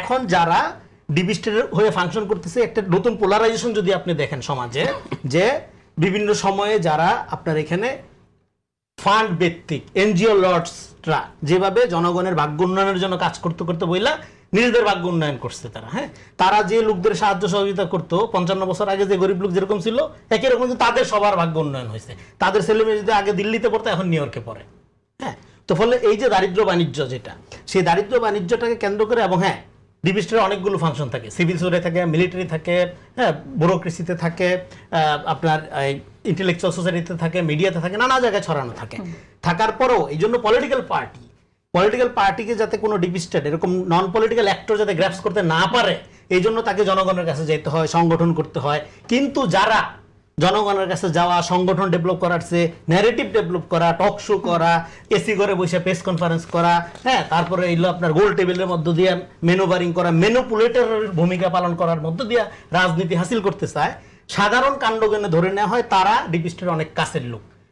এখন যারা ডিবি স্টেটের হয়ে ফাংশন করতেছে, একটা নতুন পোলারাইজেশন যদি আপনি দেখেন সমাজে, যে বিভিন্ন সময়ে যারা আপনার এখানে ফান্ড ভিত্তিক এনজিও লর্ডসরা যেভাবে জনগণের ভাগ্য উন্নয়নের জন্য কাজ করতে করতে বইলা নিজেদের ভাগ্য উন্নয়ন করছে তারা, হ্যাঁ, তারা যে লোকদের সাহায্য সহযোগিতা করতো 55 বছর আগে যে গরিব লোক যেরকম ছিল, একই রকম কিন্তু তাদের সবার ভাগ্য উন্নয়ন হয়েছে। তাদের ছেলে মেয়ে যদি আগে দিল্লিতে পড়তো এখন নিউ ইয়র্কে পড়ে, হ্যাঁ। তো ফলে এই যে দারিদ্র বাণিজ্য, যেটা সেই দারিদ্র বাণিজ্যটাকে কেন্দ্র করে, এবং হ্যাঁ ডিবি স্টেটের অনেকগুলো ফাংশন থাকে, সিভিল সার্ভিসে থাকে, মিলিটারি থাকে, হ্যাঁ, ব্যুরোক্রেসিতে থাকে, আপনার ইন্টেলেকচুয়াল সোসাইটিতে থাকে, মিডিয়াতে থাকে, নানা জায়গায় ছড়ানো থাকে। থাকার পরেও এই জন্য পলিটিক্যাল পার্টিকে যাতে কোনো ডিবি স্টেট এরকম নন পলিটিক্যাল অ্যাক্টর যাতে গ্র্যাপস করতে না পারে, এই জন্য তাকে জনগণের কাছে যেতে হয়, সংগঠন করতে হয়। কিন্তু যারা জনগণের কাছে যাওয়া, সংগঠন ডেভেলপ করার চেয়ে ন্যারেটিভ ডেভেলপ করা, টক শো করা, এসি করে বসে প্রেস কনফারেন্স করা, হ্যাঁ, তারপরে এইগুলো আপনার গোল টেবিলের মধ্য দিয়ে ম্যানুভারিং করা, ম্যানিপুলেটরের ভূমিকা পালন করার মধ্য দিয়ে রাজনীতি হাসিল করতে চায়, সাধারণ কাণ্ডজ্ঞানে ধরে নেওয়া হয় তারা ডিবি স্টেটের অনেক কাছের লোক।